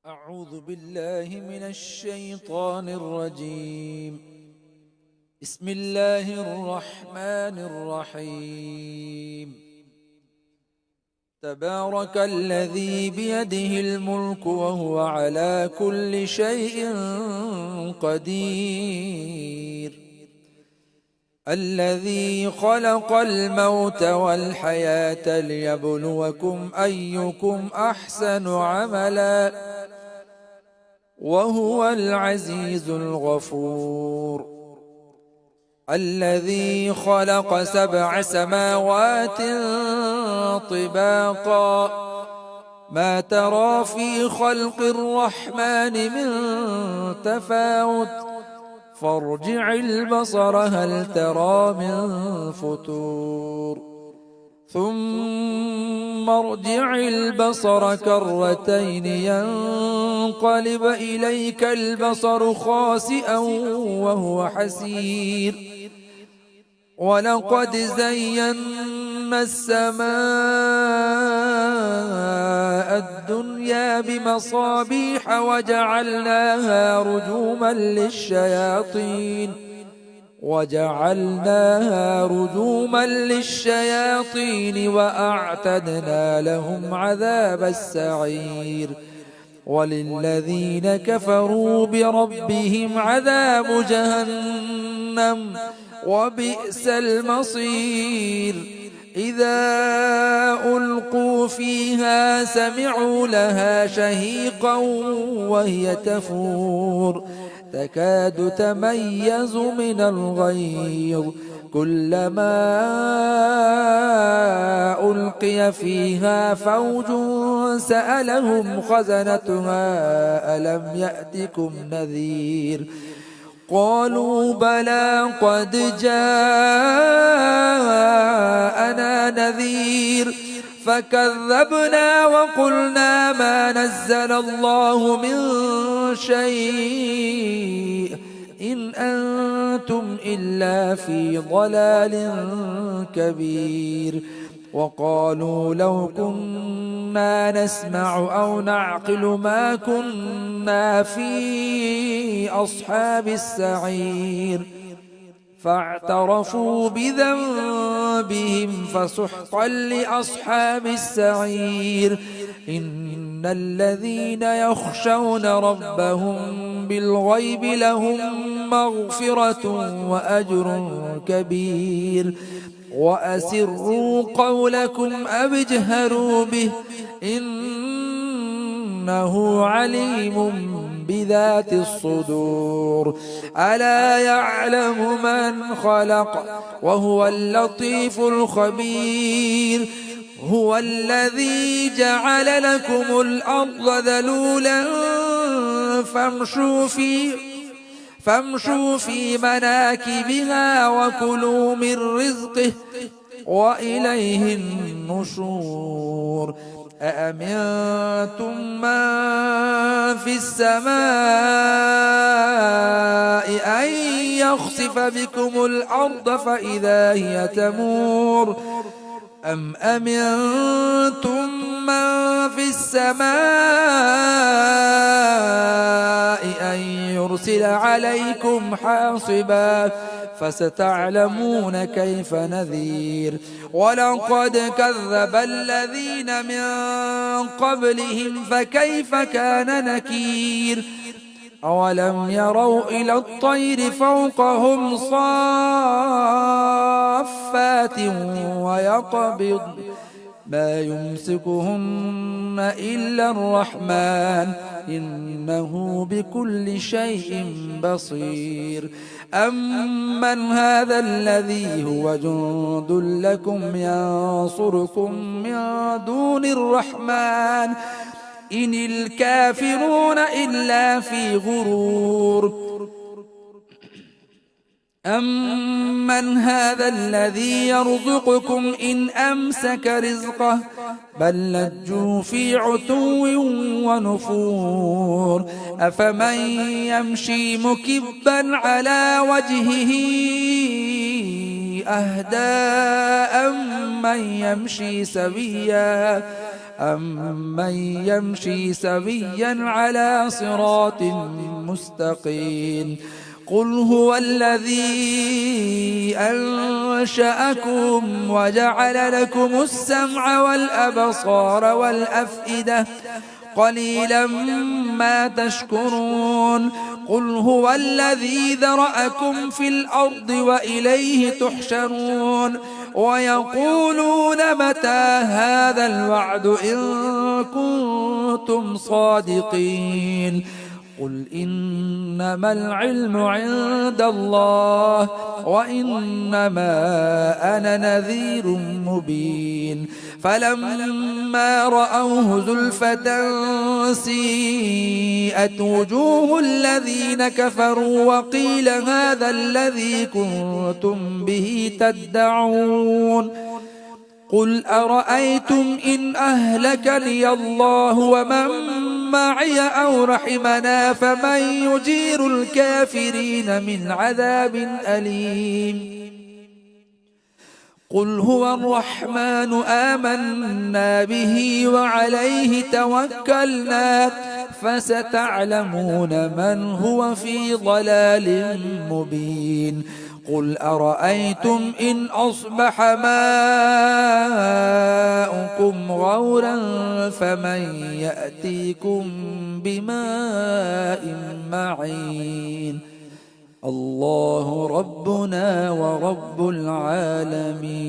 أعوذ بالله من الشيطان الرجيم. بسم الله الرحمن الرحيم. تبارك الذي بيده الملك وهو على كل شيء قدير. الذي خلق الموت والحياة ليبلوكم أيكم أحسن عملا وهو العزيز الغفور. الذي خلق 7 سماوات طباقا ما ترى في خلق الرحمن من تفاوت فارجع البصر هل ترى من فطور ثم ارجع البصر كرتين ينقلب إليك البصر خاسئا وهو حسير. ولقد زينا السماء الدنيا بمصابيح وجعلناها رجوما للشياطين وأعتدنا لهم عذاب السعير. وللذين كفروا بربهم عذاب جهنم وبئس المصير. إذا ألقوا فيها سمعوا لها شهيقا وهي تفور تكاد تميز من الغيظ كلما ألقي فيها فوج سألهم خزنتها ألم يأتكم نذير قالوا بلى قد جاءنا نذير فكذبنا وقلنا ما نزل الله من شيء إن أنتم إلا في ضلال كبير. وقالوا لو كنا نسمع أو نعقل ما كنا في أصحاب السعير فاعترفوا بذنبهم فسحقا لأصحاب السعير. إن الذين يخشون ربهم بالغيب لهم مغفرة وأجر كبير. وأسروا قولكم أو اجهروا به إنه عليم بذات الصدور. ألا يعلم من خلق وهو اللطيف الخبير. هو الذي جعل لكم الأرض ذلولا فامشوا في مناكبها وكلوا من رزقه وإليه النشور. أأمنتم من في السماء أن يخسف بكم الأرض فإذا هي تمور أم أمنتم من في السماء أن يرسل عليكم حاصبا فستعلمون كيف نذير. ولقد كذب الذين من قبلهم فكيف كان نكير. أولم يروا إلى الطير فوقهم صافات ويقبض ما يمسكهن إلا الرحمن إنه بكل شيء بصير. أمن هذا الذي هو جند لكم ينصركم من دون الرحمن إن الكافرون إلا في غرور. أمن هذا الذي يرزقكم إن أمسك رزقه بل لجوا في عتو ونفور. أفمن يمشي مكبا على وجهه أهدى أمن يمشي سويا أمن يمشي سويا على صراط مستقيم قل هو الذي أنشأكم وجعل لكم السمع والأبصار والأفئدة قليلا ما تشكرون قل هو الذي ذرأكم في الأرض وإليه تحشرون ويقولون متى هذا الوعد إن كنتم صادقين قل إنما العلم عند الله وإنما أنا نذير مبين فلما رأوه زلفة سيئت وجوه الذين كفروا وقيل هذا الذي كنتم به تدعون قل أرأيتم إن أهلكني الله ومن معي أو رحمنا فمن يجير الكافرين من عذاب أليم قل هو الرحمن آمنا به وعليه توكلنا فستعلمون من هو في ضلال مبين قل أرأيتم إن أصبح ماؤكم غورا فمن يأتيكم بماء معين الله ربنا ورب العالمين